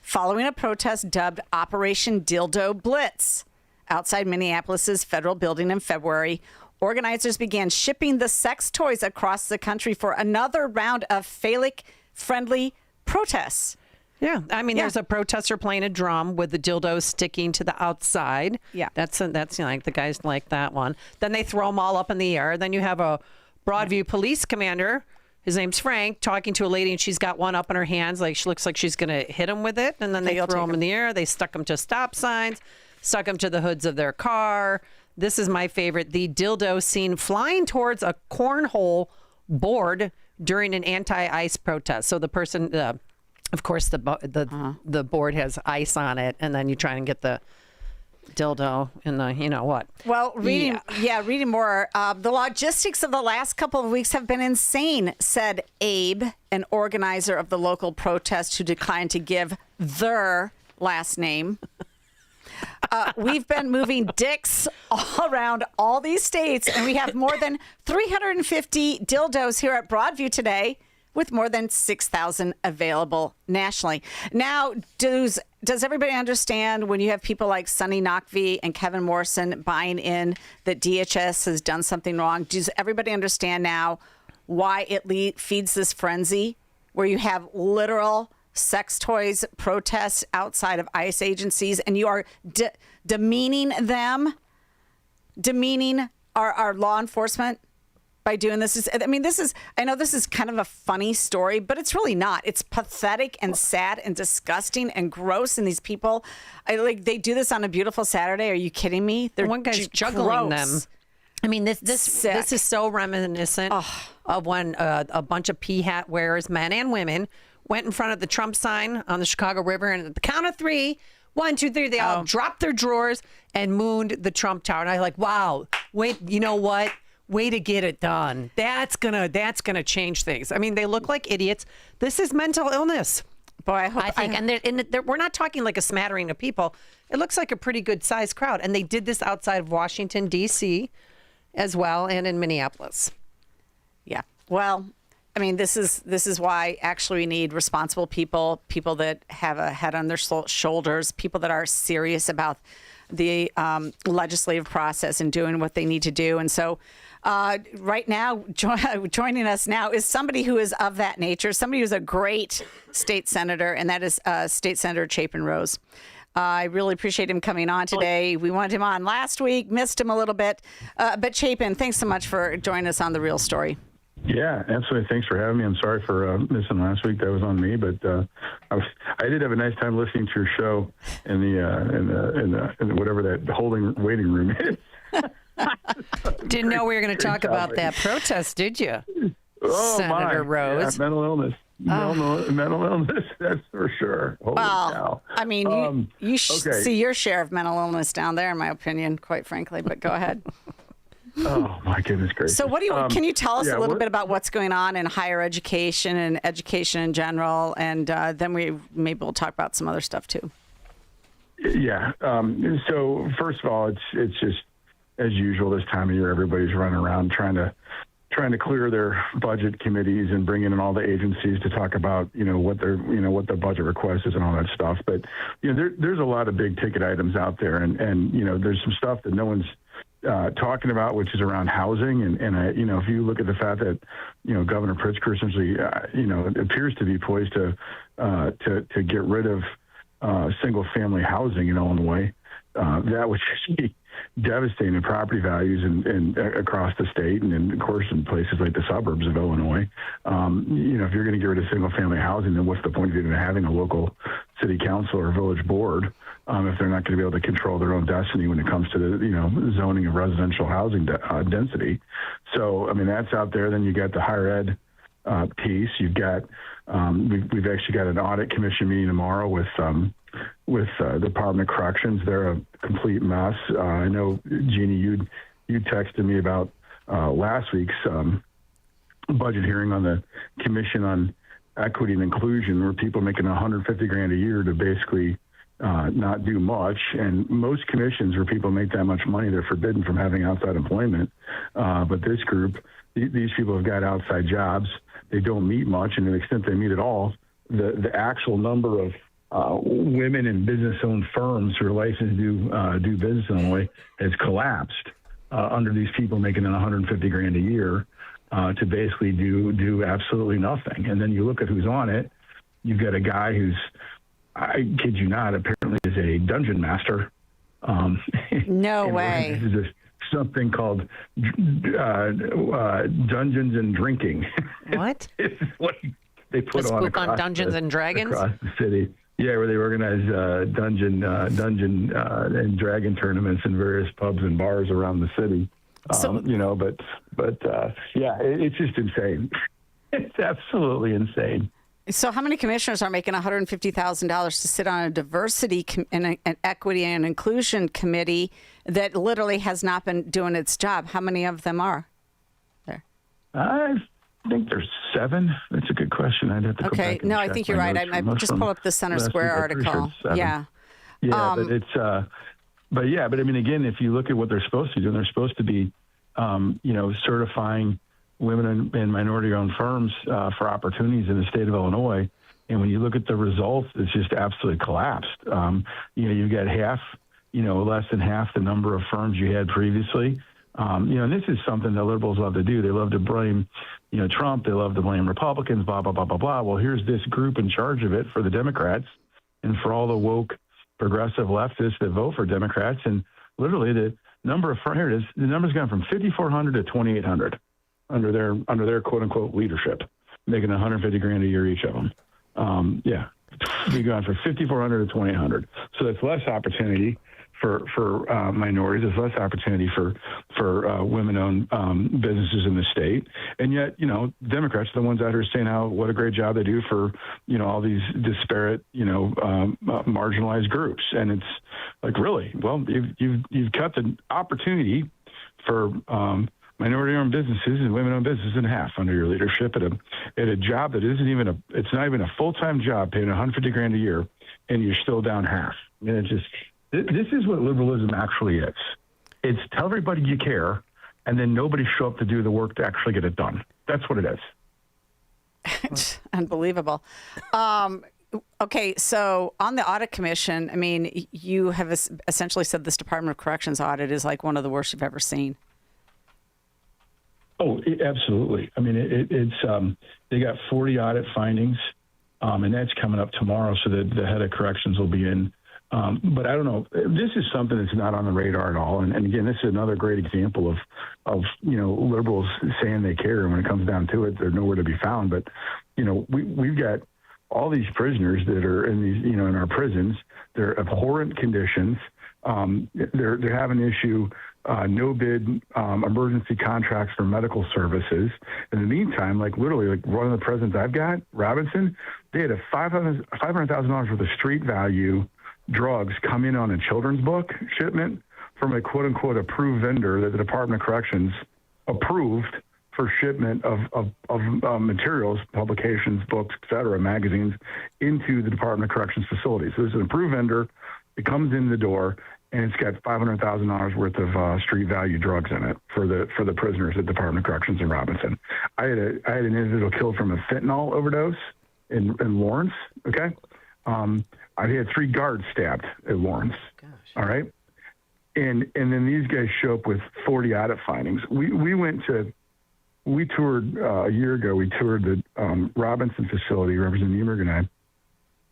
K: following a protest dubbed Operation Dildo Blitz outside Minneapolis's federal building in February. Organizers began shipping the sex toys across the country for another round of phallic-friendly protests.
J: Yeah, I mean, there's a protester playing a drum with the dildos sticking to the outside.
K: Yeah,
J: that's like the guys like that one. Then they throw them all up in the air. Then you have a Broadview police commander. His name's Frank, talking to a lady, and she's got one up in her hands, like she looks like she's going to hit him with it. And then they throw them in the air. They stuck them to stop signs, stuck them to the hoods of their car. This is my favorite. The dildo seen flying towards a cornhole board during an anti-ice protest. So the person, of course, the board has ice on it, and then you try and get the dildo in the, you know what.
K: Well, reading more. The logistics of the last couple of weeks have been insane, said Abe, an organizer of the local protest who declined to give their last name. We've been moving dicks all around all these states, and we have more than 350 dildos here at Broadview today, with more than 6,000 available nationally. Now, does everybody understand when you have people like Sonny Naqvi and Kevin Morrison buying in that DHS has done something wrong? Does everybody understand now why it feeds this frenzy where you have literal sex toys protests outside of ICE agencies, and you are demeaning them, demeaning our law enforcement by doing this? I know this is kind of a funny story, but it's really not. It's pathetic and sad and disgusting and gross. And these people, they do this on a beautiful Saturday. Are you kidding me? They're
J: one guy's juggling them. I mean, this is so reminiscent of when a bunch of pea hat wearers, men and women, went in front of the Trump sign on the Chicago River, and at the count of 3, 1, 2, 3, they all dropped their drawers and mooned the Trump Tower. And I was like, wow, wait, you know what? Way to get it done. That's gonna change things. I mean, they look like idiots. This is mental illness.
K: Boy,
J: I think, and we're not talking like a smattering of people. It looks like a pretty good sized crowd, and they did this outside of Washington D.C. as well, and in Minneapolis.
K: Yeah. Well, I mean, this is why actually we need responsible people that have a head on their shoulders, people that are serious about the legislative process and doing what they need to do. And so right now, joining us now is somebody who is of that nature, somebody who's a great state senator, and that is State Senator Chapin Rose. I really appreciate him coming on today. We wanted him on last week, missed him a little bit. But Chapin, thanks so much for joining us on The Real Story.
F: Yeah, absolutely. Thanks for having me. I'm sorry for missing last week. That was on me, but I did have a nice time listening to your show in the whatever that waiting room is.
J: Didn't know we were going to talk about that protest, did you, Senator Rose?
F: Yeah, mental illness. Mental illness, that's for sure. Holy cow.
K: I mean, you see your share of mental illness down there, in my opinion, quite frankly, but go ahead.
F: Oh, my goodness gracious.
K: So can you tell us a little bit about what's going on in higher education and education in general? And then maybe we'll talk about some other stuff too.
F: Yeah. So first of all, it's just, as usual, this time of year, everybody's running around trying to clear their budget committees and bring in all the agencies to talk about, what the budget request is and all that stuff. But, there's a lot of big ticket items out there, and there's some stuff that no one's talking about, which is around housing. And if you look at the fact that, Governor Pritzker essentially, appears to be poised to get rid of single family housing in Illinois, that would just be devastating property values and across the state, and of course in places like the suburbs of Illinois. If you're going to get rid of single family housing, then what's the point of even having a local city council or village board if they're not going to be able to control their own destiny when it comes to the zoning of residential housing density? So that's out there. Then you got the higher ed piece. You've got we've actually got an audit commission meeting tomorrow with the Department of Corrections. They're a complete mess. I know, Jeannie, you texted me about last week's budget hearing on the Commission on Equity and Inclusion, where people making $150,000 a year to basically not do much. And most commissions where people make that much money, they're forbidden from having outside employment. But this group, these people have got outside jobs. They don't meet much, and to the extent they meet at all, the actual number of women in business-owned firms who are licensed to do business in Illinois has collapsed under these people making $150,000 a year to basically do absolutely nothing. And then you look at who's on it. You've got a guy who's, I kid you not, apparently is a dungeon master.
K: No way.
F: This is something called Dungeons and Drinking.
J: What?
F: It's what they put on
J: Dungeons and Dragons
F: across the city. Yeah, where they organize dungeon and dragon tournaments in various pubs and bars around the city. But yeah, it's just insane. It's absolutely insane.
K: So how many commissioners are making $150,000 to sit on a diversity and an equity and inclusion committee that literally has not been doing its job? How many of them are there?
F: I think there's 7. That's a good question. I'd have to go back and
K: no, I
F: check
K: think
F: my
K: you're right.
F: notes
K: I
F: from-
K: just
F: from
K: pulled up the Center
F: last
K: Square
F: week. I'm pretty sure
K: article.
F: it's 7.
K: Yeah.
F: Yeah, but it's, but I mean, again, if you look at what they're supposed to do, they're supposed to be, certifying women and minority-owned firms for opportunities in the state of Illinois. And when you look at the results, it's just absolutely collapsed. You get half, less than half the number of firms you had previously. And this is something that liberals love to do. They love to blame, Trump. They love to blame Republicans, blah, blah, blah, blah, blah. Well, here's this group in charge of it for the Democrats and for all the woke progressive leftists that vote for Democrats. And literally the number of firms, here it is, the number's gone from 5,400 to 2,800 under their quote unquote leadership, making $150,000 a year each of them. We've gone from 5,400 to 2,800. So that's less opportunity for minorities. There's less opportunity for women-owned businesses in the state. And yet, Democrats are the ones out here saying what a great job they do for, all these disparate, marginalized groups. And it's like, really, well, you've cut the opportunity for minority-owned businesses and women-owned businesses in half under your leadership at a job that it's not even a full-time job paying $150,000 a year, and you're still down half. I mean, this is what liberalism actually is. It's tell everybody you care, and then nobody show up to do the work to actually get it done. That's what it is.
K: It's unbelievable. Okay, so on the audit commission, I mean, you have essentially said this Department of Corrections audit is like one of the worst you've ever seen.
F: Oh, absolutely. I mean, it's they got 40 audit findings, and that's coming up tomorrow. So the head of corrections will be in. But I don't know. This is something that's not on the radar at all. And again, this is another great example of liberals saying they care, and when it comes down to it, they're nowhere to be found. But we've got all these prisoners that are in these in our prisons. They're abhorrent conditions. They're having an issue. No bid emergency contracts for medical services. In the meantime, literally, one of the presidents I've got, Robinson, they had a $500,000 worth of street value drugs come in on a children's book shipment from a quote unquote approved vendor that the Department of Corrections approved for shipment of materials, publications, books, et cetera, magazines into the Department of Corrections facilities. So there's an approved vendor. It comes in the door, and it's got $500,000 worth of street value drugs in it for the prisoners at the Department of Corrections in Robinson. I had an individual killed from a fentanyl overdose in Lawrence. Okay, I had 3 guards stabbed at Lawrence. Gosh. All right, and then these guys show up with 40 audit findings. We toured a year ago. We toured the Robinson facility, Representative Emerg and I.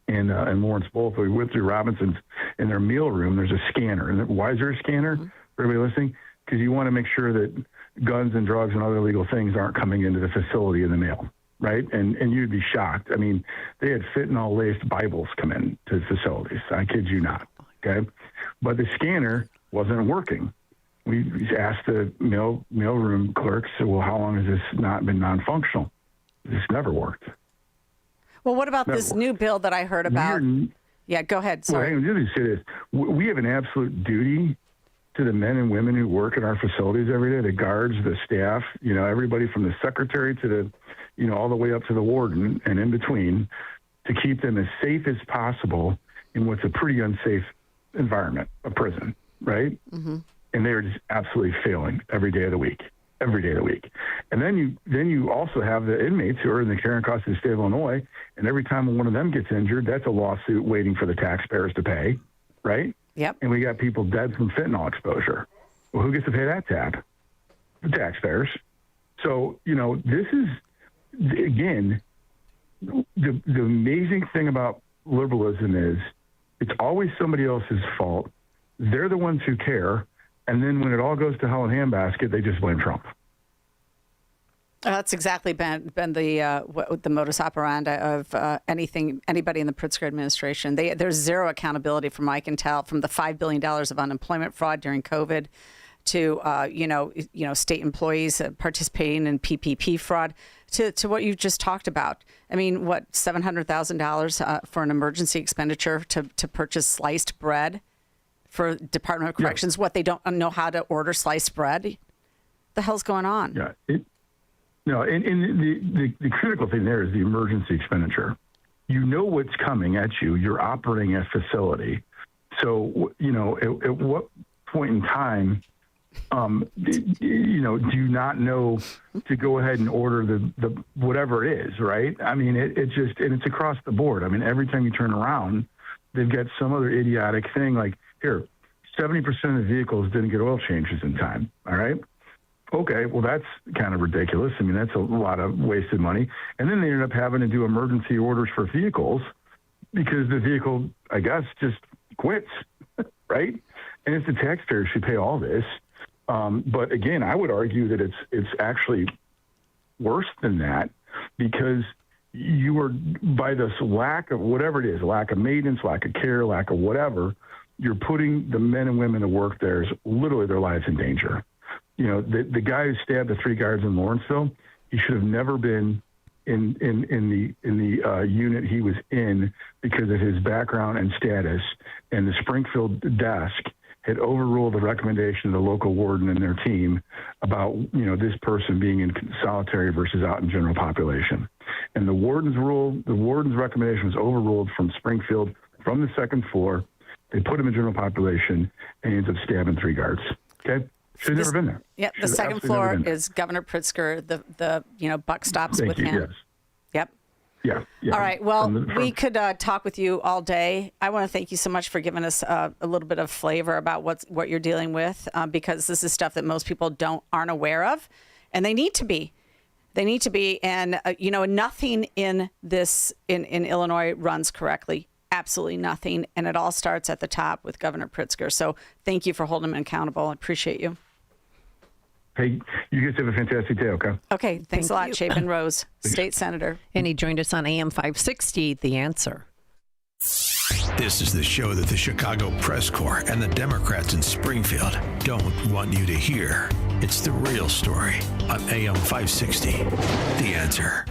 F: And Lawrence both. We went through Robinson's in their meal room. There's a scanner. And why is there a scanner? Mm-hmm. For everybody listening, because you want to make sure that guns and drugs and other illegal things aren't coming into the facility in the mail, right? And you'd be shocked. I mean, they had fentanyl-laced Bibles come in to facilities. I kid you not. Okay, but the scanner wasn't working. We asked the mailroom clerks, well, how long has this not been non-functional? This never worked.
K: Well, what about this new bill that I heard about? Yeah, go ahead. Sorry.
F: Well, let me say this. We have an absolute duty to the men and women who work in our facilities every day, the guards, the staff, everybody from the secretary to the, all the way up to the warden and in between, to keep them as safe as possible in what's a pretty unsafe environment, a prison, right? Mm-hmm. And they're just absolutely failing every day of the week. And then you also have the inmates who are in the care and custody of the state of Illinois, and every time one of them gets injured, that's a lawsuit waiting for the taxpayers to pay, right?
K: Yep.
F: And we got people dead from fentanyl exposure. Well, who gets to pay that tab? The taxpayers. So, this is, again, the amazing thing about liberalism is it's always somebody else's fault. They're the ones who care. And then when it all goes to hell in a handbasket, they just blame Trump.
K: That's exactly been the modus operandi of anybody in the Pritzker administration. There's zero accountability, from I can tell, from the $5 billion of unemployment fraud during COVID to state employees participating in PPP fraud, to what you've just talked about. I mean, what, $700,000 for an emergency expenditure to purchase sliced bread for Department of Corrections? What, they don't know how to order sliced bread? The hell's going on?
F: Yeah. The critical thing there is the emergency expenditure. You know what's coming at you. You're operating a facility. So, at what point in time, do you not know to go ahead and order the whatever it is, right? I mean, it's across the board. I mean, every time you turn around, they've got some other idiotic thing like, here, 70% of the vehicles didn't get oil changes in time, all right? Okay, well, that's kind of ridiculous. I mean, that's a lot of wasted money. And then they end up having to do emergency orders for vehicles because the vehicle, I guess, just quits, right? And it's the taxpayers who pay all this. But again, I would argue that it's actually worse than that because you are, by this lack of whatever it is, lack of maintenance, lack of care, lack of whatever, you're putting the men and women that work there, literally their lives in danger. The guy who stabbed the 3 guards in Lawrenceville, he should have never been in the unit he was in because of his background and status. And the Springfield desk had overruled the recommendation of the local warden and their team about, this person being in solitary versus out in general population. And the warden's recommendation was overruled from Springfield from the 2nd floor. They put him in general population and he ends up stabbing 3 guards. Okay. Should have never been there.
K: Yeah, the 2nd floor is Governor Pritzker. The buck stops with him.
F: Yes.
K: Yep.
F: Yeah.
K: All right. Well, we could talk with you all day. I want to thank you so much for giving us a little bit of flavor about what you're dealing with, because this is stuff that most people aren't aware of, and they need to be. They need to be. And nothing in this in Illinois runs correctly. Absolutely nothing. And it all starts at the top with Governor Pritzker. So thank you for holding him accountable. I appreciate you.
F: Hey, you guys have a fantastic day, okay?
K: Okay, thanks a lot, Chapin Rose, State Senator.
J: And he joined us on AM 560, The Answer.
A: This is the show that the Chicago Press Corps and the Democrats in Springfield don't want you to hear. It's the real story on AM 560, The Answer.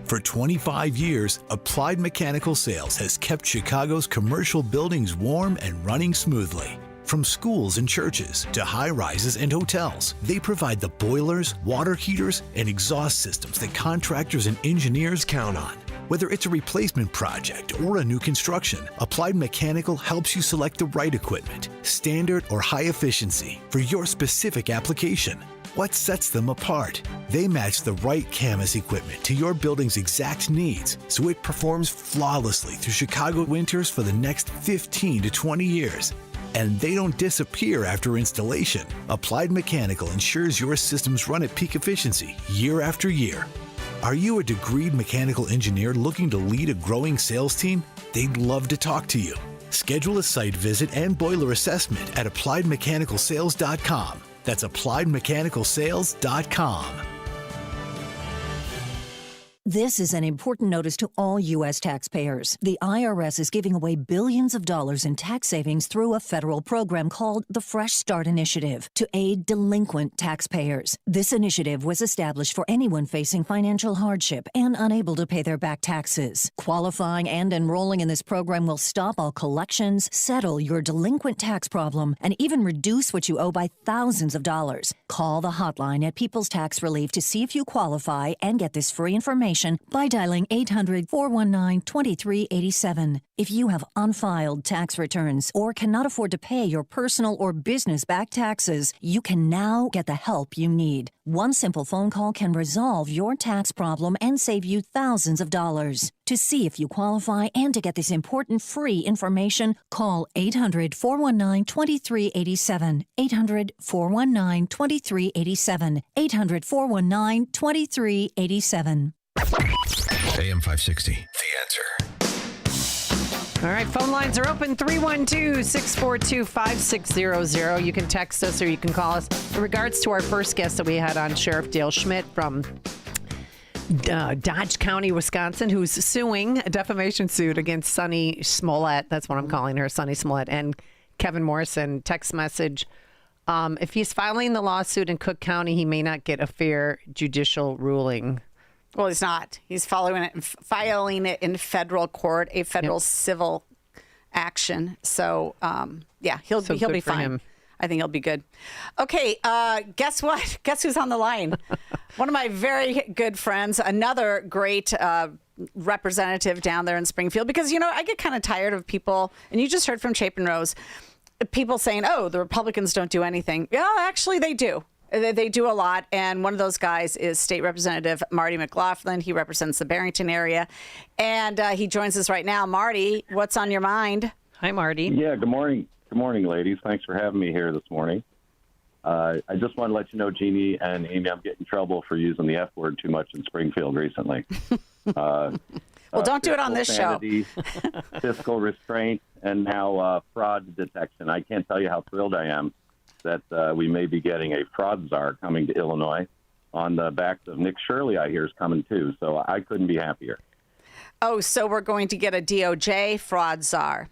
G: For 25 years, Applied Mechanical Sales has kept Chicago's commercial buildings warm and running smoothly. From schools and churches to high-rises and hotels, they provide the boilers, water heaters, and exhaust systems that contractors and engineers count on. Whether it's a replacement project or a new construction, Applied Mechanical helps you select the right equipment, standard or high efficiency, for your specific application. What sets them apart? They match the right Camas equipment to your building's exact needs, so it performs flawlessly through Chicago winters for the next 15 to 20 years. And they don't disappear after installation. Applied Mechanical ensures your systems run at peak efficiency year after year. Are you a degreed mechanical engineer looking to lead a growing sales team? They'd love to talk to you. Schedule a site visit and boiler assessment at appliedmechanicalsales.com. That's appliedmechanicalsales.com.
I: This is an important notice to all U.S. taxpayers. The IRS is giving away billions of dollars in tax savings through a federal program called the Fresh Start Initiative to aid delinquent taxpayers. This initiative was established for anyone facing financial hardship and unable to pay their back taxes. Qualifying and enrolling in this program will stop all collections, settle your delinquent tax problem, and even reduce what you owe by thousands of dollars. Call the hotline at People's Tax Relief to see if you qualify and get this free information by dialing 800-419-2387. If you have unfiled tax returns or cannot afford to pay your personal or business back taxes, you can now get the help you need. One simple phone call can resolve your tax problem and save you thousands of dollars. To see if you qualify and to get this important free information, call 800-419-2387. 800-419-2387. 800-419-2387.
A: AM 560, The Answer.
J: All right, phone lines are open, 312-642-5600. You can text us or you can call us. In regards to our first guest that we had on, Sheriff Dale Schmidt from Dodge County, Wisconsin, who's suing a defamation suit against Sonny Smollett. That's what I'm calling her, Sonny Smollett, and Kevin Morrison. Text message If he's filing the lawsuit in Cook County, he may not get a fair judicial ruling.
K: Well, he's not. He's filing it in federal court, a federal civil action. So, he'll be fine.
J: Him.
K: I think he'll be good. Okay, guess what? Guess who's on the line? One of my very good friends, another great representative down there in Springfield. Because, I get kind of tired of people, and you just heard from Chapin Rose, people saying, oh, the Republicans don't do anything. Yeah, actually, they do. They do a lot. And one of those guys is State Representative Marty McLaughlin. He represents the Barrington area. And he joins us right now. Marty, what's on your mind?
J: Hi, Marty.
L: Yeah, good morning. Good morning, ladies. Thanks for having me here this morning. I just want to let you know, Jeannie and Amy, I'm getting in trouble for using the F word too much in Springfield recently.
K: Well, don't do it on this
L: sanity, show. Fiscal restraint, and now fraud detection. I can't tell you how thrilled I am that we may be getting a fraud czar coming to Illinois on the backs of Nick Shirley, I hear, is coming too. So I couldn't be happier.
K: Oh, so we're going to get a DOJ fraud czar.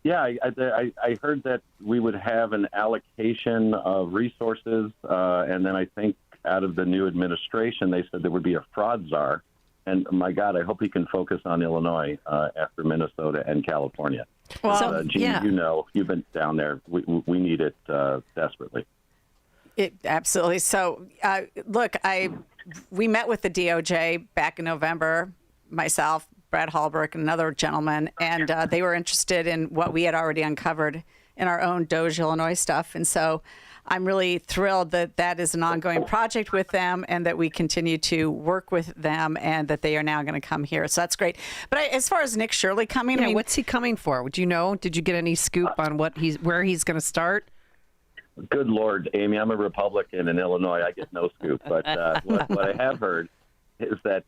L: Yeah, I heard that we would have an allocation of resources, and then I think out of the new administration, they said there would be a fraud czar. And my God, I hope he can focus on Illinois after Minnesota and California.
K: Well,
L: Jeanne, you've been down there. We need it desperately.
K: Absolutely. So, look, we met with the DOJ back in November, myself, Brad Hallbrook, and another gentleman, and they were interested in what we had already uncovered in our own Doge, Illinois stuff. And so I'm really thrilled that that is an ongoing project with them and that we continue to work with them and that they are now going to come here. So that's great. But as far as Nick Shirley coming,
J: what's he coming for? Would you know? Did you get any scoop on where he's going to start?
L: Good Lord, Amy, I'm a Republican in Illinois. I get no scoop. But what I have heard is that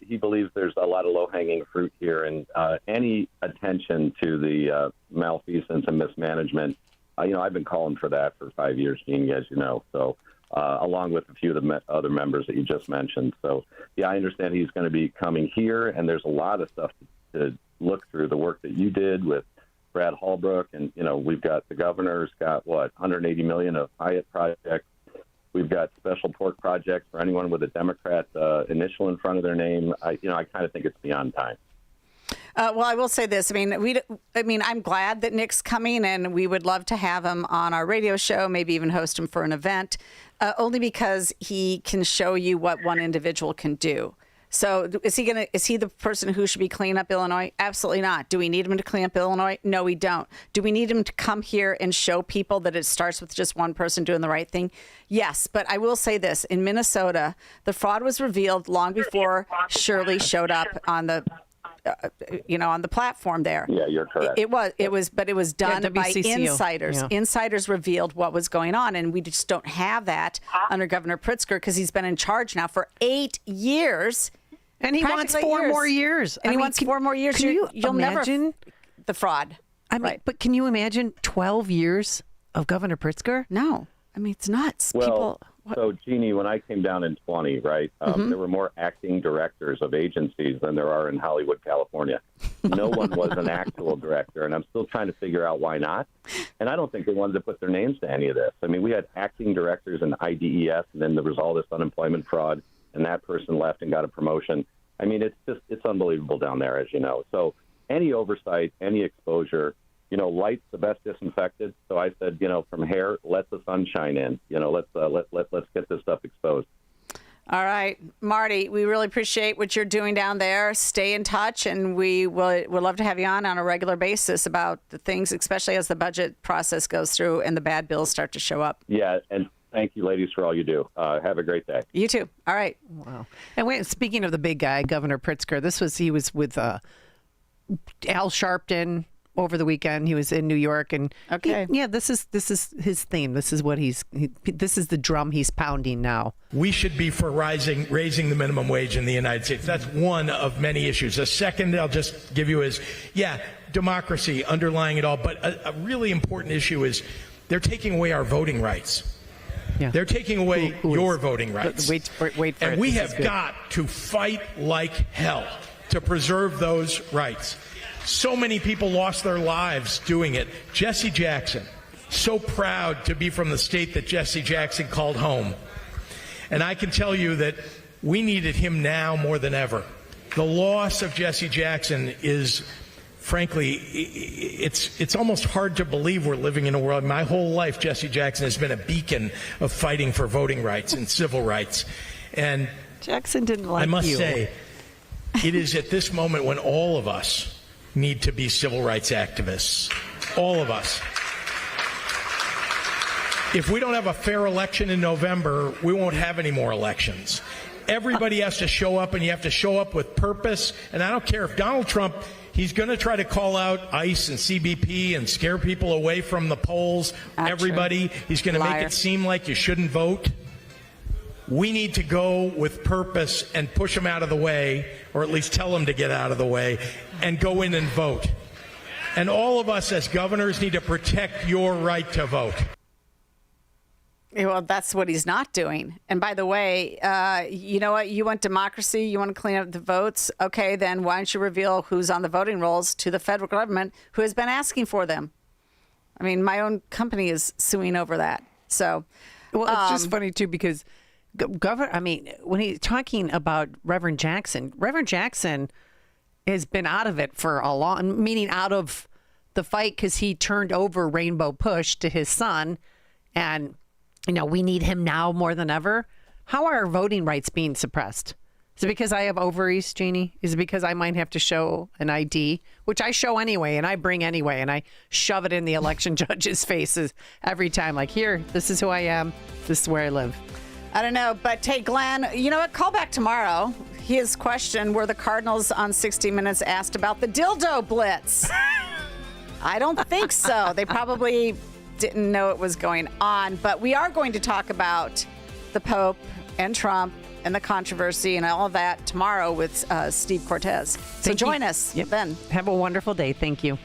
L: he believes there's a lot of low-hanging fruit here, and any attention to the malfeasance and mismanagement. I've been calling for that for 5 years, Jeanne, as you know. So, along with a few of the other members that you just mentioned. So, yeah, I understand he's going to be coming here, and there's a lot of stuff to look through. The work that you did with Brad Hallbrook, and we've got the governor's got $180 million of Hyatt projects. We've got special pork projects for anyone with a Democrat initial in front of their name. I kind of think it's beyond time.
K: Well, I will say this. I'm glad that Nick's coming, and we would love to have him on our radio show, maybe even host him for an event, only because he can show you what one individual can do. So is he the person who should be cleaning up Illinois? Absolutely not. Do we need him to clean up Illinois? No, we don't. Do we need him to come here and show people that it starts with just one person doing the right thing? Yes, but I will say this. In Minnesota, the fraud was revealed long before Shirley showed up on the on the platform there.
L: Yeah, you're correct.
K: It was done by insiders.
J: Yeah.
K: Insiders revealed what was going on, and we just don't have that under Governor Pritzker because he's been in charge now for 8 years.
J: And he wants 4 more years.
K: And he wants 4 more years. You'll
J: imagine
K: never the fraud.
J: But can you imagine 12 years of Governor Pritzker?
K: No. It's nuts.
L: Well, so, Jeannie, when I came down in 20, right, there were more acting directors of agencies than there are in Hollywood, California. No one was an actual director, and I'm still trying to figure out why not. And I don't think they wanted to put their names to any of this. We had acting directors in IDES, and then there was all this unemployment fraud, and that person left and got a promotion. It's unbelievable down there, as you know. So any oversight, any exposure, light's the best disinfectant. So I said, from here, let the sunshine in. Let's get this stuff exposed.
K: All right, Marty, we really appreciate what you're doing down there. Stay in touch, and we'd love to have you on a regular basis about the things, especially as the budget process goes through and the bad bills start to show up.
L: Yeah, and thank you, ladies, for all you do. Have a great day.
K: You too. All right.
J: Wow. And speaking of the big guy, Governor Pritzker, he was with Al Sharpton over the weekend. He was in New York, and this is his theme. This is what this is the drum he's pounding now.
N: We should be for raising the minimum wage in the United States. That's one of many issues. A second I'll just give you is, democracy underlying it all. But a really important issue is they're taking away our voting rights. Yeah. They're taking away your voting rights.
J: Wait for
N: and
J: it.
N: We have got to fight like hell to preserve those rights. So many people lost their lives doing it. Jesse Jackson, so proud to be from the state that Jesse Jackson called home. And I can tell you that we needed him now more than ever. The loss of Jesse Jackson is, frankly, it's almost hard to believe we're living in a world. My whole life, Jesse Jackson has been a beacon of fighting for voting rights and civil rights. And
J: Jackson didn't like you.
N: I must say, it is at this moment when all of us need to be civil rights activists. All of us. If we don't have a fair election in November, we won't have any more elections. Everybody has to show up, and you have to show up with purpose. And I don't care if Donald Trump, he's going to try to call out ICE and CBP and scare people away from the polls. Everybody, he's going to make it seem like you shouldn't vote. We need to go with purpose and push them out of the way, or at least tell them to get out of the way, and go in and vote. And all of us as governors need to protect your right to vote.
K: Well, that's what he's not doing. And by the way, you know what? You want democracy? You want to clean up the votes? Okay, then why don't you reveal who's on the voting rolls to the federal government who has been asking for them? I mean, my own company is suing over that. So,
J: well, it's just funny, too, because when he's talking about Reverend Jackson has been out of it for a long, meaning out of the fight because he turned over Rainbow Push to his son. And, we need him now more than ever. How are our voting rights being suppressed? Is it because I have ovaries, Jeannie? Is it because I might have to show an ID, which I show anyway and I bring anyway, and I shove it in the election judges' faces every time? Like, here, this is who I am. This is where I live.
K: I don't know, but hey, Glenn, you know what? Call back tomorrow. His question, were the Cardinals on 60 Minutes asked about the dildo blitz? I don't think so. They probably didn't know it was going on, but we are going to talk about the Pope and Trump and the controversy and all of that tomorrow with Steve Cortez. So join us then.
J: Have a wonderful day. Thank you.